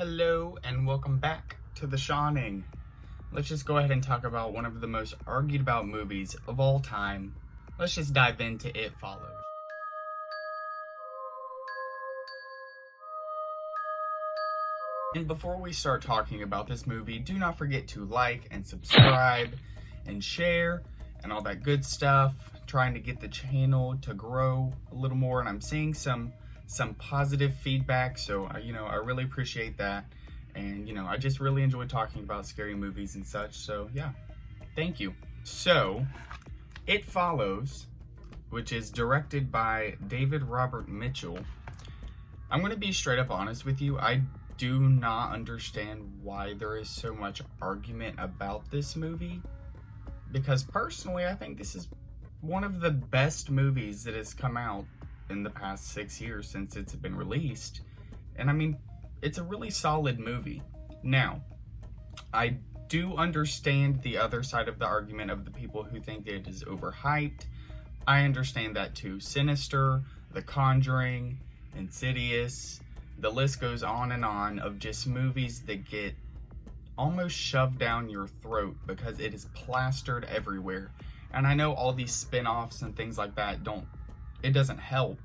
Hello and welcome back to The Shawning. Let's just go ahead and talk about one of the most argued about movies of all time. Let's just dive into It Follows. And before we start talking about this movie, do not forget to like and subscribe and share and all that good stuff. Trying to get the channel to grow a little more, and I'm seeing some positive feedback, so I really appreciate that. And I just really enjoy talking about scary movies and such, so yeah, thank you. So It Follows, which is directed by David Robert Mitchell. I'm going to be straight up honest with you. I do not understand why there is so much argument about this movie, because personally I think this is one of the best movies that has come out in the past 6 years since it's been released. And I mean, it's a really solid movie. Now, I do understand the other side of the argument of the people who think that it is overhyped. I understand that too. Sinister, The Conjuring, Insidious, the list goes on and on of just movies that get almost shoved down your throat because it is plastered everywhere. And I know all these spin-offs and things like that doesn't help.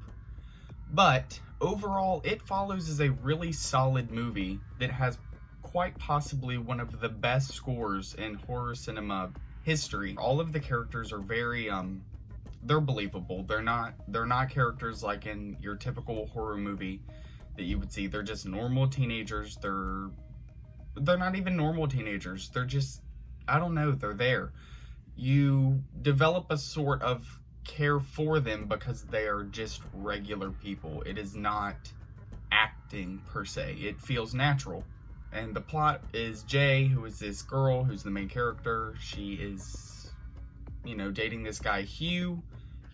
But overall, It Follows is a really solid movie that has quite possibly one of the best scores in horror cinema history. All of the characters are very they're believable. They're not characters like in your typical horror movie that you would see. They're just normal teenagers. They're not even normal teenagers. They're just, I don't know, they're there. You develop a sort of care for them because they are just regular people. It is not acting per se. It feels natural. And the plot is Jay, who is this girl who's the main character. She is, dating this guy Hugh.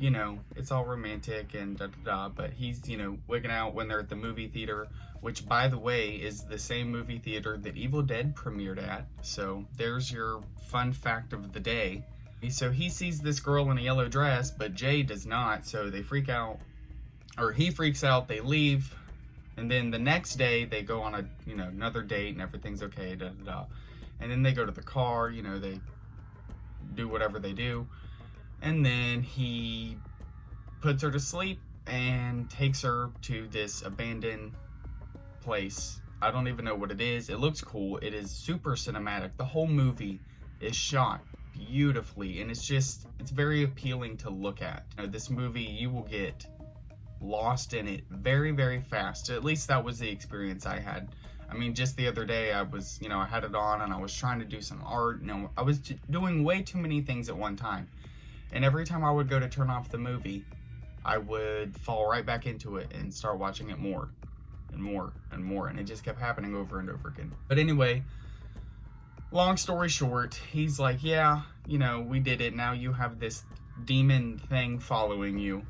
It's all romantic and da-da-da, but he's, wigging out when they're at the movie theater, which, by the way, is the same movie theater that Evil Dead premiered at. So there's your fun fact of the day. So he sees this girl in a yellow dress, but Jay does not, so they freak out, or he freaks out, they leave, and then the next day they go on another date and everything's okay, da-da-da. And then they go to the car, they do whatever they do. And then he puts her to sleep and takes her to this abandoned place. I don't even know what it is. It looks cool. It is super cinematic. The whole movie is shot beautifully, and it's very appealing to look at. This movie, you will get lost in it very, very fast. At least that was the experience I had. I mean, just the other day, I was, I had it on and I was trying to do some art. I was doing way too many things at one time. And every time I would go to turn off the movie, I would fall right back into it and start watching it more and more and more. And it just kept happening over and over again. But anyway, long story short, he's like, yeah, we did it. Now you have this demon thing following you.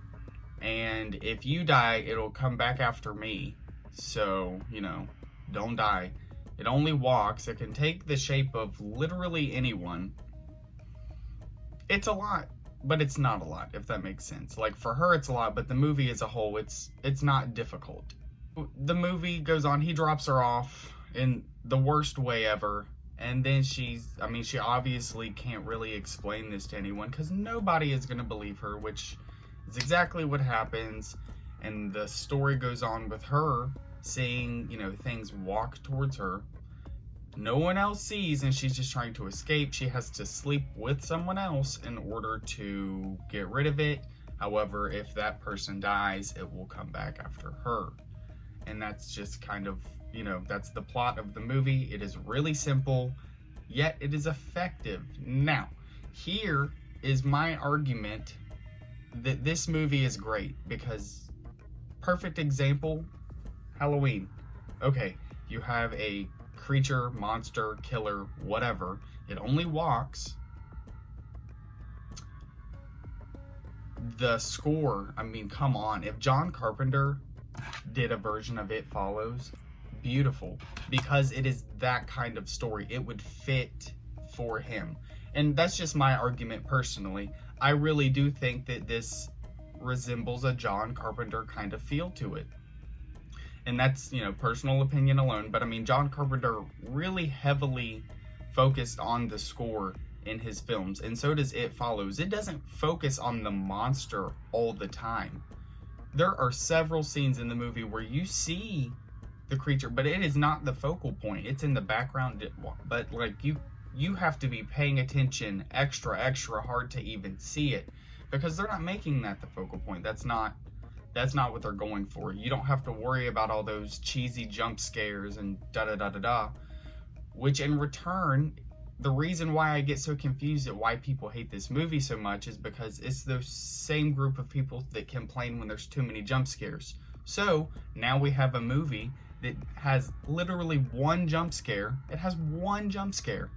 And if you die, it'll come back after me. So, don't die. It only walks. It can take the shape of literally anyone. It's a lot. But it's not a lot, if that makes sense. Like, for her, it's a lot, but the movie as a whole, it's not difficult. The movie goes on, he drops her off in the worst way ever, and then she obviously can't really explain this to anyone, because nobody is going to believe her, which is exactly what happens, and the story goes on with her seeing, things walk towards her. No one else sees, and she's just trying to escape. She has to sleep with someone else in order to get rid of it. However, if that person dies, it will come back after her. And that's just kind of, that's the plot of the movie. It is really simple, yet it is effective. Now, here is my argument that this movie is great, because perfect example, Halloween. Okay, you have a creature, monster, killer, whatever. It only walks. The score, come on. If John Carpenter did a version of It Follows, beautiful. Because it is that kind of story. It would fit for him. And that's just my argument personally. I really do think that this resembles a John Carpenter kind of feel to it. And that's, personal opinion alone. But I mean, John Carpenter really heavily focused on the score in his films, and so does It Follows. It doesn't focus on the monster all the time. There are several scenes in the movie where you see the creature, but it is not the focal point. It's in the background, but like you have to be paying attention extra hard to even see it, because they're not making that the focal point. That's not what they're going for. You don't have to worry about all those cheesy jump scares and da-da-da-da-da, which in return, the reason why I get so confused at why people hate this movie so much is because it's those same group of people that complain when there's too many jump scares. So now we have a movie that has literally one jump scare. It has one jump scare.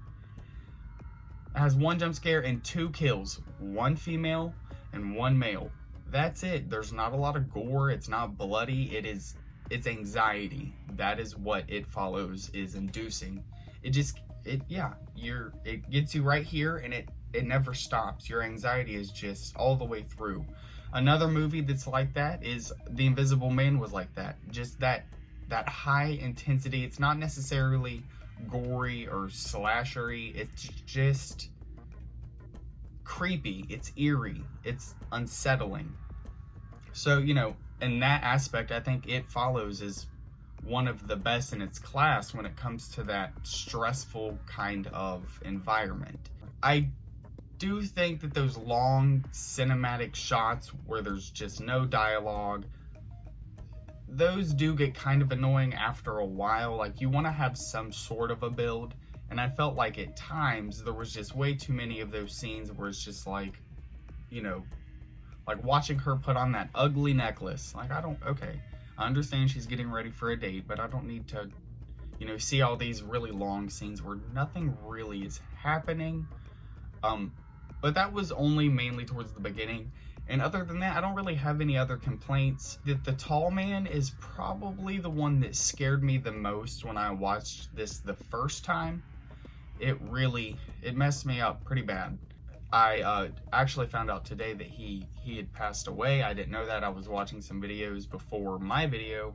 It has one jump scare and 2 kills, 1 female and 1 male. That's it. There's not a lot of gore. It's not bloody. It's anxiety. That is what It Follows is inducing. It gets you right here, and it never stops. Your anxiety is just all the way through. Another movie that's like that is The Invisible Man. Was like that. Just that high intensity. It's not necessarily gory or slashery. It's just creepy. It's eerie. It's unsettling. So, in that aspect, I think It Follows is one of the best in its class when it comes to that stressful kind of environment. I do think that those long cinematic shots where there's just no dialogue, those do get kind of annoying after a while. Like, you want to have some sort of a build, and I felt like at times there was just way too many of those scenes where it's just like, like watching her put on that ugly necklace. Like, okay, I understand she's getting ready for a date, but I don't need to, see all these really long scenes where nothing really is happening. But that was only mainly towards the beginning. And other than that, I don't really have any other complaints. The tall man is probably the one that scared me the most when I watched this the first time. It messed me up pretty bad. I actually found out today that he had passed away. I didn't know that. I was watching some videos before my video,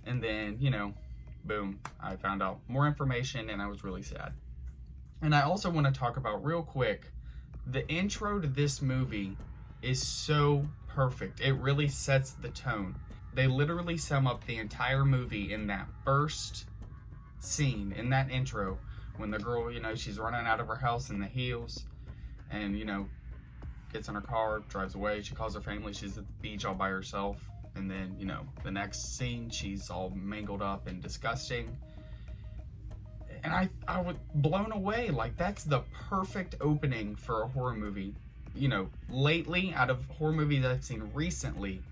and then, boom, I found out more information, and I was really sad. And I also want to talk about real quick, the intro to this movie is so perfect. It really sets the tone. They literally sum up the entire movie in that first scene, in that intro, when the girl, she's running out of her house in the heels, and, gets in her car, drives away. She calls her family. She's at the beach all by herself. And then, the next scene, she's all mangled up and disgusting. And I was blown away. Like, that's the perfect opening for a horror movie. Lately, out of horror movies I've seen recently,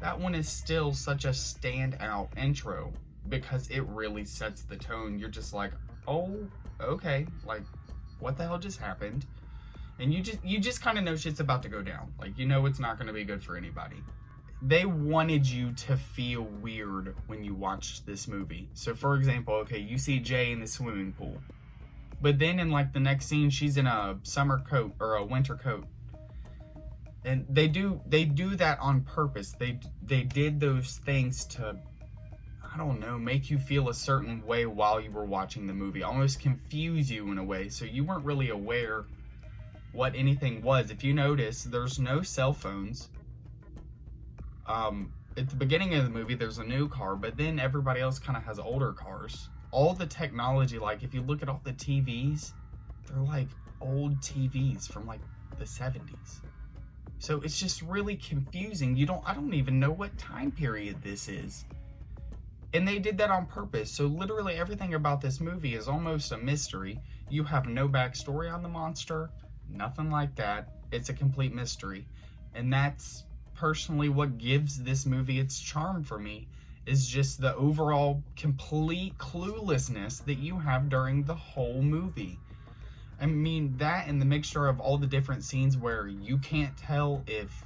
that one is still such a standout intro because it really sets the tone. You're just like, oh, okay, like, what the hell just happened? And you just kind of know shit's about to go down. Like, it's not going to be good for anybody. They wanted you to feel weird when you watched this movie. So, for example, okay, you see Jay in the swimming pool. But then in, like, the next scene, she's in a summer coat or a winter coat. And they do that on purpose. They did those things to, I don't know, make you feel a certain way while you were watching the movie. Almost confuse you in a way. So you weren't really aware what anything was. If you notice, there's no cell phones. At the beginning of the movie, there's a new car, but then everybody else kind of has older cars. All the technology, like if you look at all the TVs, they're like old TVs from like the 70s. So it's just really confusing. I don't even know what time period this is. And they did that on purpose. So literally everything about this movie is almost a mystery. You have no backstory on the monster. Nothing like that. It's a complete mystery. And that's personally what gives this movie its charm for me, is just the overall complete cluelessness that you have during the whole movie. I mean, that and the mixture of all the different scenes where you can't tell if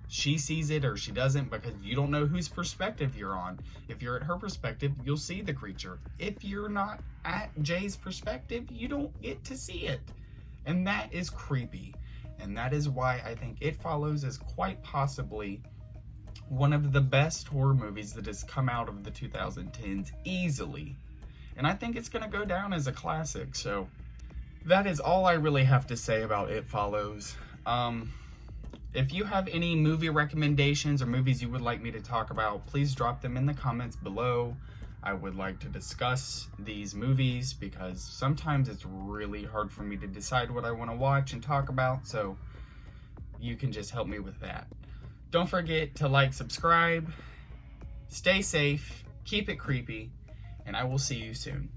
she sees it or she doesn't because you don't know whose perspective you're on. If you're at her perspective, you'll see the creature. If you're not at Jay's perspective, you don't get to see it. And that is creepy. And that is why I think It Follows is quite possibly one of the best horror movies that has come out of the 2010s easily. And I think it's going to go down as a classic. So that is all I really have to say about It Follows. If you have any movie recommendations or movies you would like me to talk about, please drop them in the comments below. I would like to discuss these movies because sometimes it's really hard for me to decide what I want to watch and talk about, so you can just help me with that. Don't forget to like, subscribe, stay safe, keep it creepy, and I will see you soon.